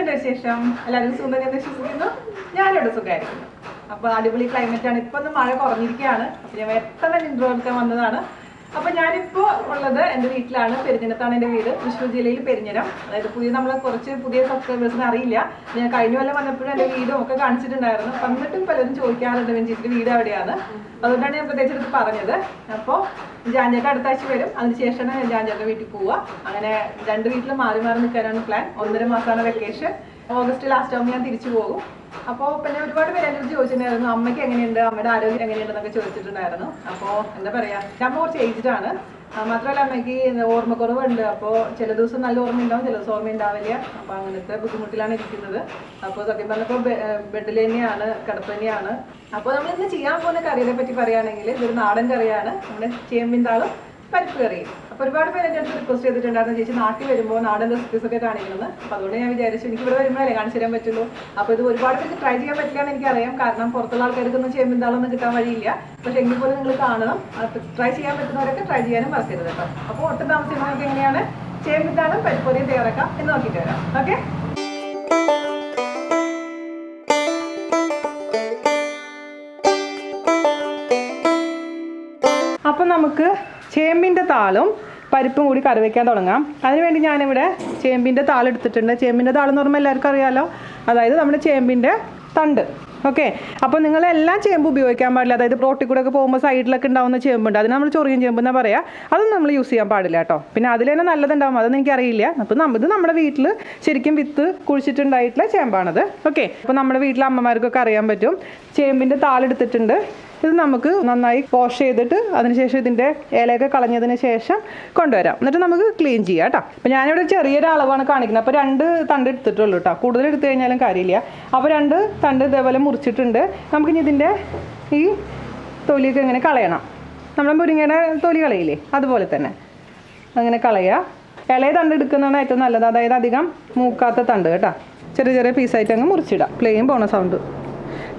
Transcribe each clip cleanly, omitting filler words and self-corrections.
എന്തൊക്കെയുണ്ട് വിശേഷം? എല്ലാവരും സുഖം വിശ്വസിക്കുന്നു. ഞാനിവിടെ സുഖമായിരിക്കുന്നു. അപ്പോൾ അടിപൊളി ക്ലൈമറ്റാണ്. ഇപ്പം ഒന്ന് മഴ കുറഞ്ഞിരിക്കുകയാണ്. അപ്പോൾ ഞാൻ പെട്ടെന്ന് ഇൻട്രോ എടുക്കാൻ വന്നതാണ്. അപ്പോൾ ഞാനിപ്പോൾ ഉള്ളത് എൻ്റെ വീട്ടിലാണ്. പെരിഞ്ഞനത്താണ് എൻ്റെ വീട്. തൃശ്ശൂർ ജില്ലയിൽ പെരിഞ്ഞനം. അതായത് നമ്മളെ കുറച്ച് പുതിയ സബ്സ്ക്രൈബേഴ്സിന് അറിയില്ല. ഞാൻ കഴിഞ്ഞ കൊല്ലം വന്നപ്പോഴും എൻ്റെ വീടും ഒക്കെ കാണിച്ചിട്ടുണ്ടായിരുന്നു. എന്നിട്ടും പലരും ചോദിക്കാറുണ്ട് വെഞ്ചിൻ്റെ വീട് എവിടെയാണ്. അതുകൊണ്ടാണ് ഞാൻ പ്രത്യേകിച്ച് പറഞ്ഞത്. അപ്പോൾ ജാഞ്ചേട്ട അടുത്ത ആഴ്ച വരും. അതിനുശേഷമാണ് ഞാൻ ജാഞ്ചേട്ടൻ്റെ വീട്ടിൽ പോവുക. അങ്ങനെ രണ്ട് വീട്ടിൽ മാറി മാറി നിൽക്കാനാണ് പ്ലാൻ. 1.5 മാസമാണ് വെക്കേഷൻ. ഓഗസ്റ്റ് ലാസ്റ്റ് ആകുമ്പോൾ ഞാൻ തിരിച്ചു പോകും. അപ്പോൾ പിന്നെ ഒരുപാട് പേര് എൻ്റെ അടുത്ത് ചോദിച്ചിട്ടുണ്ടായിരുന്നു അമ്മയ്ക്ക് എങ്ങനെയുണ്ട്, അമ്മയുടെ ആരോഗ്യം എങ്ങനെയുണ്ടെന്നൊക്കെ ചോദിച്ചിട്ടുണ്ടായിരുന്നു. അപ്പോൾ എന്താ പറയുക, അമ്മ കുറച്ച് ഏജ്ഡാണ്. മാത്രമല്ല അമ്മയ്ക്ക് ഓർമ്മക്കുറവുണ്ട്. അപ്പോൾ ചില ദിവസം നല്ല ഓർമ്മ ഉണ്ടാവും, ചില ദിവസം ഓർമ്മ ഉണ്ടാവില്ല. അപ്പോൾ അങ്ങനത്തെ ബുദ്ധിമുട്ടിലാണ് ഇരിക്കുന്നത്. അപ്പോൾ സത്യം പറഞ്ഞപ്പോൾ ബെഡിൽ തന്നെയാണ്, കിടപ്പ് തന്നെയാണ്. അപ്പോൾ നമ്മൾ ഇന്ന് ചെയ്യാൻ പോകുന്ന കറിയെ പറ്റി പറയുകയാണെങ്കിൽ ഇതൊരു നാടൻ കറിയാണ്. നമ്മുടെ ചേമ്പിൻതാളും പരിപ്പ് കറിയും. അപ്പോൾ ഒരുപാട് പേര് എൻ്റെ അടുത്ത് റിക്വസ്റ്റ് ചെയ്തിട്ടുണ്ടായിരുന്നു ചേച്ചി നാട്ടിൽ വരുമ്പോൾ നാടൻ റെസിപ്പീസ് ഒക്കെ കാണിക്കുന്നത്. അപ്പോൾ അതുകൊണ്ട് ഞാൻ വിചാരിച്ചു എനിക്ക് ഇവിടെ വരുമ്പോഴല്ലേ കാണിച്ചു തരാൻ പറ്റുള്ളൂ. അപ്പോൾ ഇത് ഒരുപാട് പേർക്ക് ട്രൈ ചെയ്യാൻ പറ്റില്ല എന്ന് എനിക്കറിയാം. കാരണം പുറത്തുള്ള ആൾക്കാർക്കൊന്നും ചേമ്പിൻതാളൊന്നും കിട്ടാൻ വഴിയില്ല. പക്ഷേ എങ്കിൽ പോലും നിങ്ങൾ കാണണം. ട്രൈ ചെയ്യാൻ പറ്റുന്നവരൊക്കെ ട്രൈ ചെയ്യാനും മറക്കരുത് കേട്ടോ. അപ്പോൾ ഒട്ടും താമസിക്കുന്നവർക്ക് എങ്ങനെയാണ് ചേമ്പിൻതാളും പരിപ്പ് കറിയും തയ്യാറാക്കാം എന്ന് നോക്കിയിട്ട് വരാം. ഓക്കെ. അപ്പം നമുക്ക് ചേമ്പിൻ്റെ താളും പരിപ്പും കൂടി കറി വയ്ക്കാൻ തുടങ്ങാം. അതിനുവേണ്ടി ഞാനിവിടെ ചേമ്പിൻ്റെ താളെടുത്തിട്ടുണ്ട്. ചേമ്പിൻ്റെ താളെന്ന് പറയുമ്പോൾ എല്ലാവർക്കും അറിയാമല്ലോ, അതായത് നമ്മുടെ ചേമ്പിൻ്റെ തണ്ട്. ഓക്കെ. അപ്പോൾ നിങ്ങളെല്ലാം ചേമ്പ് ഉപയോഗിക്കാൻ പാടില്ല. അതായത് റോട്ടിൽ കൂടെ ഒക്കെ പോകുമ്പോൾ സൈഡിലൊക്കെ ഉണ്ടാവുന്ന ചേമ്പുണ്ട്, അതിന് നമ്മൾ ചൊറിയൻ ചേമ്പ് എന്നാ പറയുക. അതൊന്നും നമ്മൾ യൂസ് ചെയ്യാൻ പാടില്ല കേട്ടോ. പിന്നെ അതിൽ തന്നെ നല്ലതുണ്ടാവും, അതൊന്നും എനിക്കറിയില്ല. അപ്പോൾ ഇത് നമ്മുടെ വീട്ടിൽ ശരിക്കും വിത്ത് കുഴിച്ചിട്ടുണ്ടായിട്ടുള്ള ചേമ്പാണത്. ഓക്കെ. അപ്പോൾ നമ്മുടെ വീട്ടിലെ അമ്മമാർക്കൊക്കെ അറിയാൻ പറ്റും. ചേമ്പിൻ്റെ താളെടുത്തിട്ടുണ്ട്. ഇത് നമുക്ക് നന്നായി വാഷ് ചെയ്തിട്ട് അതിനുശേഷം ഇതിൻ്റെ ഇലയൊക്കെ കളഞ്ഞതിന് ശേഷം കൊണ്ടുവരാം. എന്നിട്ട് നമുക്ക് ക്ലീൻ ചെയ്യാം കേട്ടോ. അപ്പോൾ ഞാനിവിടെ ചെറിയൊരു അളവാണ് കാണിക്കുന്നത്. അപ്പോൾ 2 തണ്ട് എടുത്തിട്ടുള്ളൂ കേട്ടോ. കൂടുതൽ എടുത്തു കഴിഞ്ഞാലും കാര്യമില്ല. അപ്പോൾ 2 തണ്ട് ഇതേപോലെ മുറിച്ചിട്ടുണ്ട്. നമുക്കിനി ഇതിൻ്റെ ഈ തൊലിയൊക്കെ ഇങ്ങനെ കളയണം. നമ്മുടെ മുരിങ്ങയുടെ തൊലി കളയില്ലേ, അതുപോലെ തന്നെ അങ്ങനെ കളയുക. ഇളയ തണ്ട് എടുക്കുന്നതാണ് ഏറ്റവും നല്ലത്. അതായത് അധികം മൂക്കാത്ത തണ്ട് കേട്ടോ. ചെറിയ ചെറിയ പീസായിട്ട് അങ്ങ് മുറിച്ചിടാം. പ്ലെയിൻ പോണ സൗണ്ട്.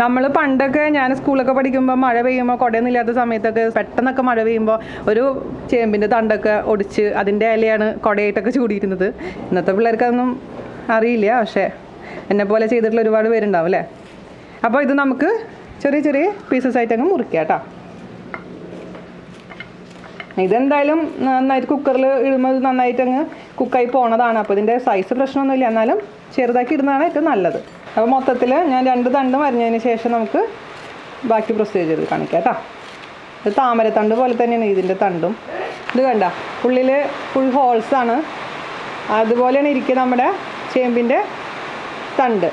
നമ്മൾ പണ്ടൊക്കെ ഞാൻ സ്കൂളൊക്കെ പഠിക്കുമ്പോൾ മഴ പെയ്യുമ്പോൾ കുടയൊന്നും ഇല്ലാത്ത സമയത്തൊക്കെ പെട്ടെന്നൊക്കെ മഴ പെയ്യുമ്പോൾ ഒരു ചേമ്പിൻ്റെ തണ്ടൊക്കെ ഒടിച്ച് അതിൻ്റെ ഇലയാണ് കുടയായിട്ടൊക്കെ ചൂടിയിരുന്നത്. ഇന്നത്തെ പിള്ളേർക്ക് അതൊന്നും അറിയില്ല, പക്ഷേ എന്നെപ്പോലെ ചെയ്തിട്ടുള്ള ഒരുപാട് പേരുണ്ടാവും അല്ലേ. അപ്പോൾ ഇത് നമുക്ക് ചെറിയ ചെറിയ പീസസ് ആയിട്ട് അങ്ങ് മുറിക്കാം കേട്ടോ. ഇതെന്തായാലും നന്നായിട്ട് കുക്കറിൽ ഇടുമ്പോൾ നന്നായിട്ട് അങ്ങ് കുക്കായി പോണതാണ്. അപ്പോൾ ഇതിൻ്റെ സൈസ് പ്രശ്നമൊന്നുമില്ല, എന്നാലും ചെറുതാക്കി ഇടുന്നതാണ് ഏറ്റവും നല്ലത്. അപ്പോൾ മൊത്തത്തിൽ ഞാൻ 2 തണ്ടും അരിഞ്ഞതിന് ശേഷം നമുക്ക് ബാക്കി പ്രൊസീജിയർ കാണിക്കാം കേട്ടോ. ഇത് താമരത്തണ്ട് പോലെ തന്നെയാണ് ഇതിൻ്റെ തണ്ടും. ഇത് കണ്ട ഉള്ളിൽ ഫുൾ ഹോൾസാണ്. അതുപോലെയാണ് ഇരിക്കുക നമ്മുടെ ചേമ്പിൻ്റെ തണ്ട്.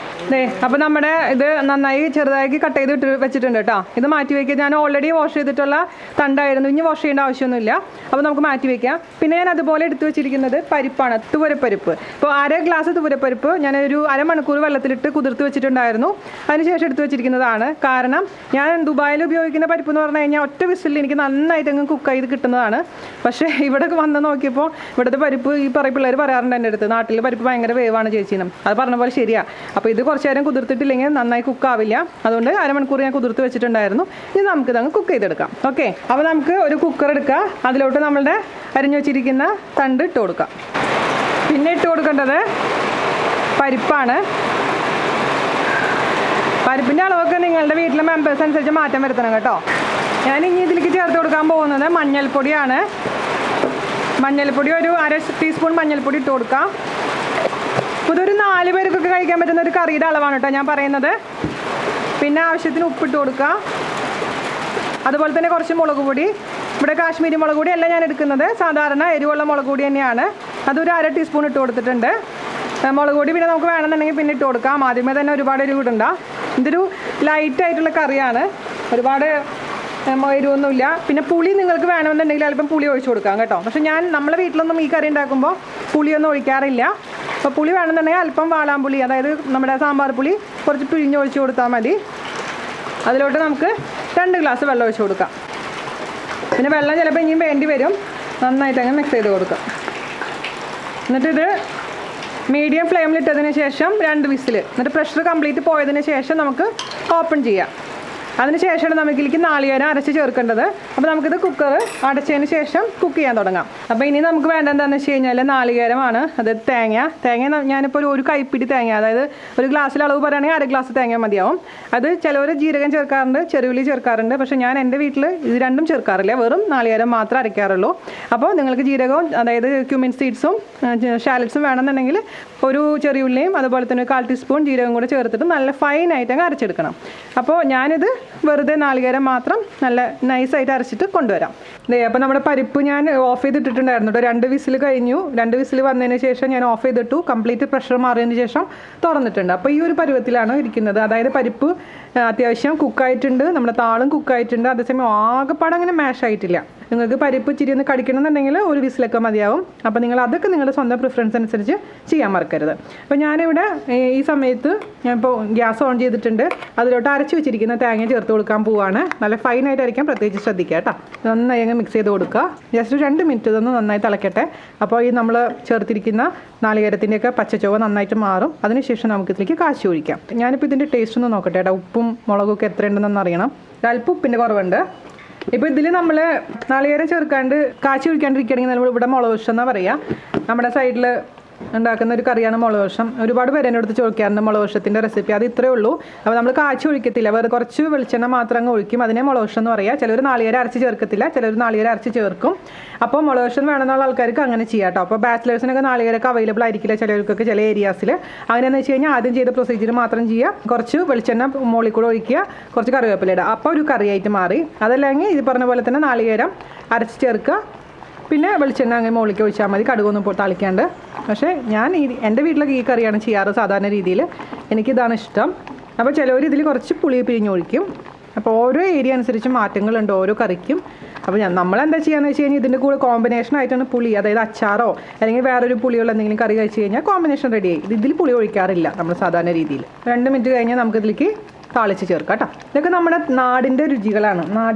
അപ്പോൾ നമ്മുടെ ഇത് നന്നായി ചെറുതാക്കി കട്ട് ചെയ്ത് വെച്ചിട്ടുണ്ട് കേട്ടോ. ഇത് മാറ്റി വയ്ക്കുക. ഞാൻ ഓൾറെഡി വാഷ് ചെയ്തിട്ടുള്ള തണ്ടായിരുന്നു, ഇനി വാഷ് ചെയ്യേണ്ട ആവശ്യമൊന്നുമില്ല. അപ്പോൾ നമുക്ക് മാറ്റി വയ്ക്കാം. പിന്നെ ഞാൻ അതുപോലെ എടുത്തു വെച്ചിരിക്കുന്നത് പരിപ്പാണ്, തുവരപ്പരിപ്പ്. ഇപ്പോൾ 1/2 ഗ്ലാസ് തുവരപ്പരിപ്പ് ഞാനൊരു അരമണിക്കൂർ വെള്ളത്തിലിട്ട് കുതിർത്ത് വെച്ചിട്ടുണ്ടായിരുന്നു. അതിനുശേഷം എടുത്തു വെച്ചിരിക്കുന്നതാണ്. കാരണം ഞാൻ ദുബായിൽ ഉപയോഗിക്കുന്ന പരിപ്പ് എന്ന് പറഞ്ഞു കഴിഞ്ഞാൽ ഒറ്റ വിസിലിൽ എനിക്ക് നന്നായിട്ട് അങ്ങ് കുക്ക് ചെയ്ത് കിട്ടുന്നതാണ്. പക്ഷേ ഇവിടെ വന്ന് നോക്കിയപ്പോൾ ഇവിടുത്തെ പരിപ്പ് ഈ പിള്ളേർ പറയാറുണ്ട് എൻ്റെ അടുത്ത്, നാട്ടിൽ പരിപ്പ് ഭയങ്കര വേവാണ് ചേച്ചീനും. അത് പറഞ്ഞ പോലെ ശരിയാണ്. അപ്പോൾ ഇത് കുറച്ച് നേരം കുതിർത്തിട്ടില്ലെങ്കിൽ നന്നായി കുക്കാവില്ല. അതുകൊണ്ട് അരമണിക്കൂർ ഞാൻ കുതിർത്ത് വെച്ചിട്ടുണ്ടായിരുന്നു. ഇത് നമുക്കിതങ്ങ് കുക്ക് ചെയ്തെടുക്കാം. ഓക്കെ. അപ്പോൾ നമുക്ക് ഒരു കുക്കർ എടുക്കുക. അതിലോട്ട് നമ്മളുടെ അരിഞ്ഞു വെച്ചിരിക്കുന്ന തണ്ട് ഇട്ട് കൊടുക്കാം. പിന്നെ ഇട്ട് കൊടുക്കേണ്ടത് പരിപ്പാണ്. പരിപ്പിൻ്റെ അളവൊക്കെ നിങ്ങളുടെ വീട്ടിലെ മെമ്പേഴ്സ് അനുസരിച്ച് മാറ്റം വരുത്തണം കേട്ടോ. ഞാൻ ഇനി ഇതിലേക്ക് ചേർത്ത് കൊടുക്കാൻ പോകുന്നത് മഞ്ഞൾപ്പൊടിയാണ്. മഞ്ഞൾപ്പൊടി ഒരു 1/2 ടീസ്പൂൺ മഞ്ഞൾപ്പൊടി ഇട്ട് കൊടുക്കാം. അപ്പോൾ ഇതൊരു 4 പേർക്കൊക്കെ കഴിക്കാൻ പറ്റുന്ന ഒരു കറിയുടെ അളവാണ് കേട്ടോ ഞാൻ പറയുന്നത്. പിന്നെ ആവശ്യത്തിന് ഉപ്പിട്ട് കൊടുക്കുക. അതുപോലെ തന്നെ കുറച്ച് മുളക് പൊടി. ഇവിടെ കാശ്മീരി മുളക് പൊടി അല്ല ഞാൻ എടുക്കുന്നത്, സാധാരണ എരിവുള്ള മുളക് പൊടി തന്നെയാണ്. അതൊരു 1/2 ടീസ്പൂൺ ഇട്ട് കൊടുത്തിട്ടുണ്ട്. മുളക് പൊടി പിന്നെ നമുക്ക് വേണമെന്നുണ്ടെങ്കിൽ പിന്നെ ഇട്ട് കൊടുക്കാം. ആദ്യമേ തന്നെ ഒരുപാട് എരിവ് ഇടണ്ട. ഇതൊരു ലൈറ്റായിട്ടുള്ള കറിയാണ്, ഒരുപാട് എരിവൊന്നുമില്ല. പിന്നെ പുളി നിങ്ങൾക്ക് വേണമെന്നുണ്ടെങ്കിൽ അല്പം പുളി ഒഴിച്ച് കൊടുക്കാം കേട്ടോ. പക്ഷേ നമ്മളെ വീട്ടിലൊന്നും ഈ കറി ഉണ്ടാക്കുമ്പോൾ പുളിയൊന്നും ഒഴിക്കാറില്ല. അപ്പോൾ പുളി വേണമെന്നുണ്ടെങ്കിൽ അല്പം വാളാമ്പുളി, അതായത് നമ്മുടെ സാമ്പാർ പുളി കുറച്ച് പിഴിഞ്ഞൊഴിച്ച് കൊടുത്താൽ മതി. അതിലോട്ട് നമുക്ക് 2 ഗ്ലാസ് വെള്ളം ഒഴിച്ച് കൊടുക്കാം. പിന്നെ വെള്ളം ചിലപ്പോൾ ഇനിയും വേണ്ടി വരും. നന്നായിട്ട് അങ്ങ് മിക്സ് ചെയ്ത് കൊടുക്കാം. എന്നിട്ടിത് മീഡിയം ഫ്ലെയിമിലിട്ടതിന് ശേഷം 2 വിസിൽ, എന്നിട്ട് പ്രഷർ കംപ്ലീറ്റ് പോയതിന് ശേഷം നമുക്ക് ഓപ്പൺ ചെയ്യാം. അതിനുശേഷമാണ് നമുക്കിലേക്ക് നാളികേരം അരച്ച് ചേർക്കേണ്ടത്. അപ്പോൾ നമുക്കിത് കുക്കർ അടച്ചതിന് ശേഷം കുക്ക് ചെയ്യാൻ തുടങ്ങാം. അപ്പോൾ ഇനി നമുക്ക് വേണ്ട എന്താണെന്ന് വെച്ച് കഴിഞ്ഞാൽ നാളികേരമാണ്. അത് തേങ്ങ ഞാനിപ്പോൾ ഒരു കൈപ്പിടി തേങ്ങ, അതായത് ഒരു ഗ്ലാസ്സിൽ അളവ് പറയുകയാണെങ്കിൽ 1/2 ഗ്ലാസ് തേങ്ങ മതിയാവും. അത് ചിലവർ ജീരകം ചേർക്കാറുണ്ട്, ചെറുള്ളി ചേർക്കാറുണ്ട്. പക്ഷേ ഞാൻ എൻ്റെ വീട്ടിൽ ഇത് രണ്ടും ചേർക്കാറില്ല, വെറും നാളികേരം മാത്രമേ അരയ്ക്കാറുള്ളൂ. അപ്പോൾ നിങ്ങൾക്ക് ജീരകവും അതായത് ക്യുമിൻ സീഡ്സും ഷാലറ്റ്സും വേണമെന്നുണ്ടെങ്കിൽ ഒരു ചെറിയുള്ളിയും അതുപോലെ തന്നെ 1/4 ടീസ്പൂൺ ജീരകം കൂടെ ചേർത്തിട്ട് നല്ല ഫൈനായിട്ട് അങ്ങ് അരച്ചെടുക്കണം. അപ്പോൾ ഞാനിത് വെറുതെ നാളികേരം മാത്രം നല്ല നൈസായിട്ട് അരച്ചിട്ട് കൊണ്ടുവരാം. അപ്പോൾ നമ്മുടെ പരിപ്പ് ഞാൻ ഓഫ് ചെയ്തിട്ടിട്ടുണ്ടായിരുന്നു കേട്ടോ. 2 വിസിൽ കഴിഞ്ഞു. 2 വിസിൽ വന്നതിന് ശേഷം ഞാൻ ഓഫ് ചെയ്തിട്ടു. കംപ്ലീറ്റ് പ്രഷർ മാറിയതിന് ശേഷം തുറന്നിട്ടുണ്ട്. അപ്പോൾ ഈ ഒരു പരുവത്തിലാണ് ഇരിക്കുന്നത്. അതായത് പരിപ്പ് അത്യാവശ്യം കുക്കായിട്ടുണ്ട്, നമ്മുടെ താളും കുക്കായിട്ടുണ്ട്, അതേസമയം ആകെപ്പാടെ അങ്ങനെ മാഷ് ആയിട്ടില്ല. നിങ്ങൾക്ക് പരിപ്പ് ഇച്ചിരി ഒന്ന് കടിക്കണമെന്നുണ്ടെങ്കിൽ ഒരു വിസിലൊക്കെ മതിയാവും. അപ്പോൾ നിങ്ങൾ അതൊക്കെ നിങ്ങളുടെ സ്വന്തം പ്രിഫറൻസ് അനുസരിച്ച് ചെയ്യാൻ മറക്കരുത്. അപ്പോൾ ഞാനിവിടെ ഈ സമയത്ത് ഞാനിപ്പോൾ ഗ്യാസ് ഓൺ ചെയ്തിട്ടുണ്ട്. അതിലോട്ട് അരച്ച് വെച്ചിരിക്കുന്ന തേങ്ങ ചേർത്ത് കൊടുക്കാൻ പോവുകയാണ്. നല്ല ഫൈനായിട്ട് അരയ്ക്കാൻ പ്രത്യേകിച്ച് ശ്രദ്ധിക്കുക കേട്ടോ. നന്നായി അങ്ങ് മിക്സ് ചെയ്ത് കൊടുക്കുക. ജസ്റ്റ് 2 മിനിറ്റ് ഇതൊന്ന് നന്നായി തിളക്കട്ടെ. അപ്പോൾ ഈ നമ്മൾ ചേർത്തിരിക്കുന്ന നാളികേരത്തിൻ്റെയൊക്കെ പച്ചച്ചുവ നന്നായിട്ട് മാറും. അതിനുശേഷം നമുക്ക് ഇതിലേക്ക് കാച്ചി ഒഴിക്കാം. ഞാനിപ്പോൾ ഇതിൻ്റെ ടേസ്റ്റ് ഒന്ന് നോക്കട്ടെ കേട്ടോ. ഉപ്പും മുളകൊക്കെ എത്രയുണ്ടെന്ന് അറിയണം. അല്പം ഉപ്പിൻ്റെ കുറവുണ്ട്. ഇപ്പോൾ ഇതിൽ നമ്മൾ നാളികേരം ചേർക്കാണ്ട് കാച്ചി ഒഴിക്കാണ്ടിരിക്കുകയാണെങ്കിൽ നമ്മൾ ഇവിടെ മുളക് വശം എന്നാണ് പറയുക. നമ്മുടെ സൈഡിൽ ഉണ്ടാക്കുന്ന ഒരു കറിയാണ് മുളക് വശം. ഒരുപാട് പേര് എൻ്റെ അടുത്ത് ചോദിക്കാറുണ്ട് മുളക് വശത്തിൻ്റെ റെസിപ്പി. അത് ഇത്രയേ ഉള്ളൂ. അപ്പോൾ നമ്മൾ കാച്ചി ഒഴിക്കത്തില്ല, വേറെ കുറച്ച് വെളിച്ചെണ്ണ മാത്രം അങ്ങ് ഒഴിക്കും. അതിനെ മുളക് വശം എന്ന് പറയുക. ചിലർ നാളികേരം അരച്ച് ചേർക്കത്തില്ല, ചിലർ നാളികേരം അരച്ച് ചേർക്കും. അപ്പോൾ മുളക് വശം വേണമെന്നുള്ള ആൾക്കാർക്ക് അങ്ങനെ ചെയ്യാം കേട്ടോ. അപ്പോൾ ബാച്ചിലേഴ്സിനൊക്കെ നാളികേരമൊക്കെ അവൈലബിൾ ആയിരിക്കില്ല ചിലർക്കൊക്കെ ചില ഏരിയാസിൽ. അങ്ങനെയെന്ന് വെച്ച് കഴിഞ്ഞാൽ ആദ്യം ചെയ്ത പ്രൊസീജിയർ മാത്രം ചെയ്യുക. കുറച്ച് വെളിച്ചെണ്ണ മുകളിൽ കൂടെ ഒഴിക്കുക, കുറച്ച് കറിവേപ്പില ഇടുക. അപ്പോൾ ഒരു കറിയായിട്ട് മാറി. അതല്ലെങ്കിൽ ഇത് പറഞ്ഞ പോലെ തന്നെ നാളികേരം അരച്ച് ചേർക്കുക, പിന്നെ വെളിച്ചെണ്ണ അങ്ങനെ മുകളിലേക്ക് ഒഴിച്ചാൽ മതി, കടുകൊന്നും താളിക്കാണ്ട്. പക്ഷേ ഞാൻ എൻ്റെ വീട്ടിലൊക്കെ ഈ കറിയാണ് ചെയ്യാറ് സാധാരണ രീതിയിൽ. എനിക്കിതാണ് ഇഷ്ടം. അപ്പോൾ ചിലവർ ഇതിൽ കുറച്ച് പുളി പിഴിഞ്ഞൊഴിക്കും. അപ്പോൾ ഓരോ ഏരിയ അനുസരിച്ച് മാറ്റങ്ങളുണ്ട് ഓരോ കറിക്കും. അപ്പോൾ നമ്മളെന്താ ചെയ്യാന്ന് വെച്ച് കഴിഞ്ഞാൽ ഇതിൻ്റെ കൂടെ കോമ്പിനേഷൻ ആയിട്ടാണ് പുളി, അതായത് അച്ചാറോ അല്ലെങ്കിൽ വേറൊരു പുളിയുള്ള എന്തെങ്കിലും കറി കഴിച്ച് കഴിഞ്ഞാൽ കോമ്പിനേഷൻ റെഡിയായി. ഇതിൽ പുളി ഒഴിക്കാറില്ല നമ്മൾ സാധാരണ രീതിയിൽ. 2 മിനിറ്റ് കഴിഞ്ഞാൽ നമുക്കിതിലേക്ക് താളിച്ച് ചേർക്കാം കേട്ടോ. ഇതൊക്കെ നമ്മുടെ നാടിൻ്റെ രുചികളാണ്,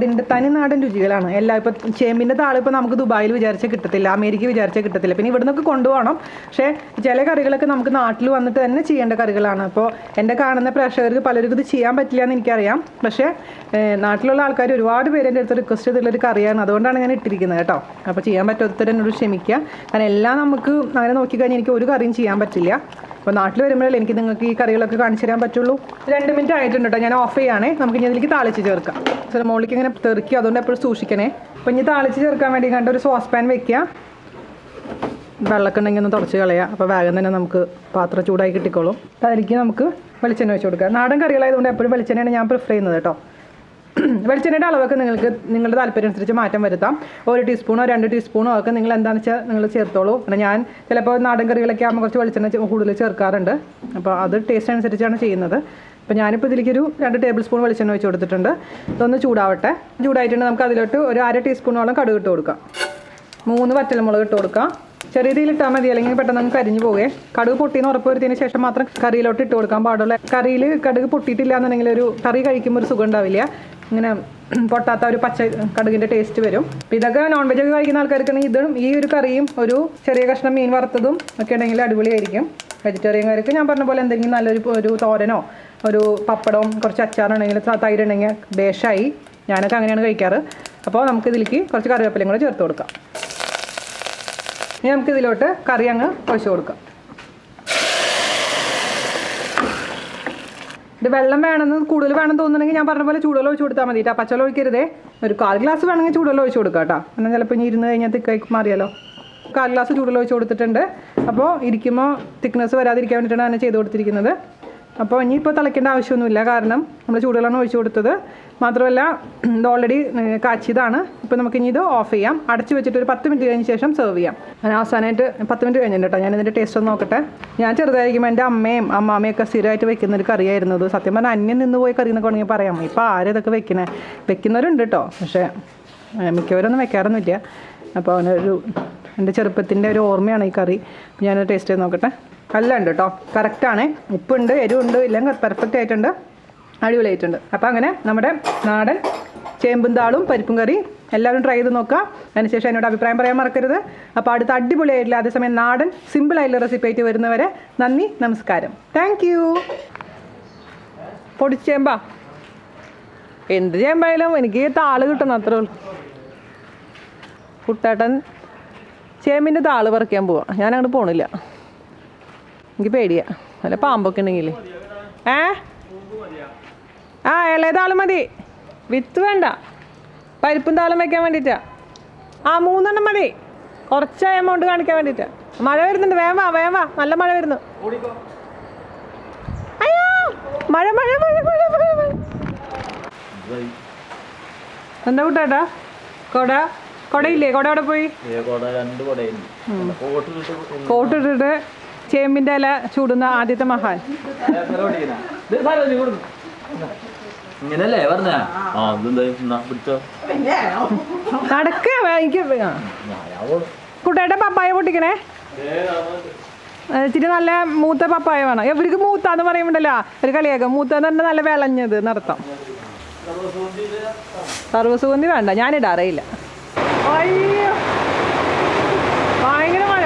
തനി നാടൻ രുചികളാണ്. ഇപ്പോൾ ചേമ്പിൻ്റെ താള് ഇപ്പോൾ നമുക്ക് ദുബായിൽ വിചാരിച്ചാൽ കിട്ടത്തില്ല, അമേരിക്ക വിചാരിച്ചാൽ കിട്ടത്തില്ല. പിന്നെ ഇവിടെ നിന്നൊക്കെ കൊണ്ടുപോകണം. പക്ഷേ ചില കറികളൊക്കെ നമുക്ക് നാട്ടിൽ വന്നിട്ട് തന്നെ ചെയ്യേണ്ട കറികളാണ്. അപ്പോൾ എൻ്റെ കാണുന്ന പ്രേക്ഷകർക്ക് പലർക്കും ഇത് ചെയ്യാൻ പറ്റില്ല എന്ന് എനിക്കറിയാം. പക്ഷേ നാട്ടിലുള്ള ആൾക്കാർ ഒരുപാട് പേര് എൻ്റെ അടുത്ത് റിക്വസ്റ്റ് ചെയ്തിട്ടുള്ളൊരു കറിയാണ്. അതുകൊണ്ടാണ് ഞാൻ ഇട്ടിരിക്കുന്നത് കേട്ടോ. അപ്പോൾ ചെയ്യാൻ പറ്റാത്തവർ എന്നോട് ക്ഷമിക്കുക. കാരണം എല്ലാം നമുക്ക് അങ്ങനെ നോക്കിക്കഴിഞ്ഞാൽ എനിക്ക് ഒരു കറിയും ചെയ്യാൻ പറ്റില്ല. അപ്പോൾ നാട്ടിൽ വരുമ്പോഴല്ലേ എനിക്ക് നിങ്ങൾക്ക് ഈ കറികളൊക്കെ കാണിച്ചു തരാൻ പറ്റുള്ളൂ. 2 മിനിറ്റ് ആയിട്ടുണ്ട് കേട്ടോ. ഞാൻ ഓഫ് ചെയ്യുകയാണേ. നമുക്ക് ഇനി അതിലേക്ക് താളിച്ച് ചേർക്കാം. ചില മുകളിലേക്ക് ഇങ്ങനെ തെറിക്കുക, അതുകൊണ്ട് എപ്പോഴും സൂക്ഷിക്കണേ. അപ്പോൾ ഇനി താളിച്ച് ചേർക്കാൻ വേണ്ടി കണ്ട ഒരു സോസ് പാൻ വെക്കുക. വെള്ളമൊക്കെ ഉണ്ടെങ്കിൽ ഒന്ന് തുടച്ച് കളയുക. അപ്പോൾ വേഗം തന്നെ നമുക്ക് പാത്രം ചൂടായി കിട്ടിക്കോളും. അതിലേക്ക് നമുക്ക് വെളിച്ചെണ്ണ വെച്ച് കൊടുക്കുക. നാടൻ കറികളായതുകൊണ്ട് എപ്പോഴും വെളിച്ചെണ്ണയാണ് ഞാൻ പ്രിഫർ ചെയ്യുന്നത് കേട്ടോ. വെളിച്ചെണ്ണയുടെ അളവൊക്കെ നിങ്ങൾക്ക് നിങ്ങളുടെ താല്പര്യം അനുസരിച്ച് മാറ്റം വരുത്താം. 1 ടീസ്പൂണോ 2 ടീസ്പൂണോ ഒക്കെ നിങ്ങൾ എന്താണെന്ന് വെച്ചാൽ നിങ്ങൾ ചേർത്തോളൂ. ഞാൻ ചിലപ്പോൾ നാടൻ കറികളൊക്കെ ആകുമ്പോൾ കുറച്ച് വെളിച്ചെണ്ണ കൂടുതൽ ചേർക്കാറുണ്ട്. അപ്പോൾ അത് ടേസ്റ്റ് അനുസരിച്ചാണ് ചെയ്യുന്നത്. അപ്പോൾ ഞാനിപ്പോൾ ഇതിലേക്കൊരു 2 ടേബിൾ സ്പൂൺ വെളിച്ചെണ്ണ വെച്ച് കൊടുത്തിട്ടുണ്ട്. ഇതൊന്ന് ചൂടാവട്ടെ. ചൂടായിട്ടുണ്ട്. നമുക്ക് അതിലോട്ട് ഒരു 1/2 ടീസ്പൂണോളം കടുക് ഇട്ട് കൊടുക്കാം. 3 വറ്റൽമുളക് ഇട്ട് കൊടുക്കാം. ചെറിയ രീതിയിൽ ഇട്ടാൽ മതി, അല്ലെങ്കിൽ പെട്ടെന്ന് നമുക്ക് കരിഞ്ഞു പോകേ. കടുക് പൊട്ടിയെന്ന് ഉറപ്പ് വരുത്തിയതിന് ശേഷം മാത്രം കറിയിലോട്ട് ഇട്ട് കൊടുക്കാൻ പാടുള്ളൂ. കറിയിൽ കടുക് പൊട്ടിയിട്ടില്ല എന്നുണ്ടെങ്കിൽ ഒരു കറി കഴിക്കുമ്പോൾ ഒരു സുഖം ഉണ്ടാവില്ല. ഇങ്ങനെ പൊട്ടാത്ത ഒരു പച്ച കടുകിൻ്റെ ടേസ്റ്റ് വരും. ഇതൊക്കെ നോൺ വെജ് ഒക്കെ കഴിക്കുന്ന ആൾക്കാർക്കാണെങ്കിൽ ഇതും ഈ ഒരു കറിയും ഒരു ചെറിയ കഷ്ണം മീൻ വറുത്തതും ഒക്കെ ഉണ്ടെങ്കിൽ അടിപൊളിയായിരിക്കും. വെജിറ്റേറിയൻകാർക്ക് ഞാൻ പറഞ്ഞ പോലെ എന്തെങ്കിലും നല്ലൊരു തോരനോ ഒരു പപ്പടവും കുറച്ച് അച്ചാറുണ്ടെങ്കിൽ തൈരുണ്ടെങ്കിൽ ബേഷായി. ഞാനൊക്കെ അങ്ങനെയാണ് കഴിക്കാറ്. അപ്പോൾ നമുക്ക് ഇതിലേക്ക് കുറച്ച് കറിവേപ്പിലയും കൂടെ ചേർത്ത് കൊടുക്കാം. ഇനി നമുക്കിതിലോട്ട് കറി അങ്ങ് ഒഴിച്ച് കൊടുക്കാം. ഇത് വെള്ളം വേണമെന്ന് കൂടുതൽ വേണം തോന്നുന്നുണ്ടെങ്കിൽ ഞാൻ പറഞ്ഞ പോലെ ചൂടുവെള്ളം ഒഴിച്ച് കൊടുത്താൽ മതി കേട്ടോ. പച്ചവെള്ളം ഒഴിക്കരുതേ. ഒരു 1/4 ഗ്ലാസ് വേണമെങ്കിൽ ചൂടുവെള്ളം ഒഴിച്ച് കൊടുക്കാം കേട്ടോ. എന്നാൽ ചിലപ്പോൾ ഇനി ഇരുന്ന് കഴിഞ്ഞാൽ തിക്കായി മാറിയാലോ. 1/4 ഗ്ലാസ് ചൂടുവെള്ളം ഒഴിച്ച് കൊടുത്തിട്ടുണ്ട്. അപ്പോൾ ഇരിക്കുമ്പോൾ തിക്നെസ് വരാതിരിക്കാൻ വേണ്ടിയിട്ടാണ് അങ്ങനെ ചെയ്ത് കൊടുത്തിരിക്കുന്നത്. അപ്പോൾ ഇനിയിപ്പോൾ തിളയ്ക്കേണ്ട ആവശ്യമൊന്നുമില്ല, കാരണം നമ്മൾ ചൂടുവെള്ളമാണ് ഒഴിച്ച് കൊടുത്തത്. മാത്രമല്ല ഇത് ഓൾറെഡി കാച്ചിയതാണ്. ഇപ്പോൾ നമുക്കിനി ഇത് ഓഫ് ചെയ്യാം. അടച്ച് വെച്ചിട്ട് ഒരു 10 മിനിറ്റ് കഴിഞ്ഞ ശേഷം സെർവ് ചെയ്യാം. ഞാൻ അവസാനമായിട്ട് 10 മിനിറ്റ് കഴിഞ്ഞിട്ട് കേട്ടോ ഞാൻ ഇതിൻ്റെ ടേസ്റ്റ് ഒന്ന് നോക്കട്ടെ. ഞാൻ ചെറുതായിരിക്കുമ്പോൾ എൻ്റെ അമ്മയും അമ്മാമ്മയൊക്കെ സ്ഥിരമായിട്ട് വെക്കുന്നൊരു കറിയായിരുന്നത്. സത്യം പറഞ്ഞാൽ അന്യം നിന്ന് പോയി കറി എന്നൊക്കെ വേണമെങ്കിൽ പറയാം. ഇപ്പോൾ ആരും ഇതൊക്കെ വെക്കുന്നവരുണ്ട് കേട്ടോ, പക്ഷേ മിക്കവരൊന്നും വെക്കാറൊന്നുമില്ല. അപ്പോൾ എൻ്റെ ചെറുപ്പത്തിൻ്റെ ഒരു ഓർമ്മയാണ് ഈ കറി. ഞാനത് ടേസ്റ്റ് ചെയ്ത് നോക്കട്ടെ. എല്ലാം ഉണ്ട് കേട്ടോ, കറക്റ്റാണ്. ഉപ്പുണ്ട്, എരിവുണ്ട്, എല്ലാം പെർഫെക്റ്റ് ആയിട്ടുണ്ട്, അടിപൊളിയായിട്ടുണ്ട്. അപ്പോൾ അങ്ങനെ നമ്മുടെ നാടൻ ചേമ്പും താളും പരിപ്പും കറി എല്ലാവരും ട്രൈ ചെയ്ത് നോക്കുക. അതിനുശേഷം എന്നോട് അഭിപ്രായം പറയാൻ മറക്കരുത്. അപ്പോൾ അടുത്ത അടിപൊളിയായിട്ടില്ല അതേസമയം നാടൻ സിമ്പിളായിട്ടുള്ള റെസിപ്പി ആയിട്ട് വരുന്നവരെ നന്ദി, നമസ്കാരം. Thank you. പൊടിച്ചേമ്പാ എന്ത് ചെയ്യുമ്പോഴായാലും എനിക്ക് താള് കിട്ടണം, അത്രേ ഉള്ളൂ. കുട്ടേട്ടൻ ചേമ്പിൻ്റെ താള് പറിക്കാൻ പോവാ. ഞാൻ അങ്ങോട്ട് പോണില്ല, എനിക്ക് പേടിയാ. അല്ല പാമ്പൊക്കെ ഉണ്ടെങ്കിൽ ഇളയ താള് മതി, വിത്ത് വേണ്ട. പരിപ്പും താളും വയ്ക്കാൻ വേണ്ടിയിട്ടാ. 3 മതി, കുറച്ച് എമൗണ്ട് കാണിക്കാൻ വേണ്ടിയിട്ടാ. മഴ വരുന്നുണ്ട്, വേഗം വാ, നല്ല മഴ വരുന്നു. അയ്യോ മഴ മഴ മഴ മഴ മഴ മഴ. എന്താ കൂട്ടാട്ടാ കൊടയില്ലേ? കൊട അവിടെ പോയി. കോട്ടിട്ടിട്ട് ചേമ്പിൻ്റെ ഇല ചൂടുന്ന ആദ്യത്തെ മഹാൻ. നടക്കുക എനിക്ക് കുട്ടേട്ട പപ്പായ പൊട്ടിക്കണേ. ഇച്ചിരി നല്ല മൂത്ത പപ്പായ വേണം. ഇവർക്ക് മൂത്താന്ന് പറയുമ്പോണ്ടല്ലോ ഒരു കളിയാക്കാം. മൂത്തെന്ന് പറഞ്ഞാൽ നല്ല വിളഞ്ഞത് നടത്താം. സർവ്വസുഗന്ധി വേണ്ട, ഞാനിടാറേയില്ല. അയ്യോ ഭയങ്കര മഴ.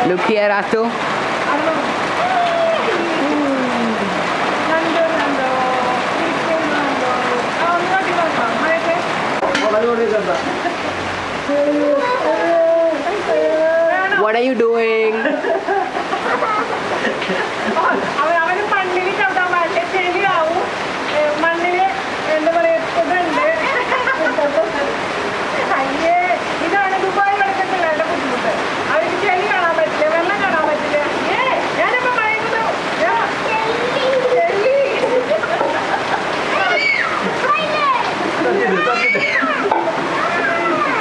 Look here, Astu. What are you doing? അവന്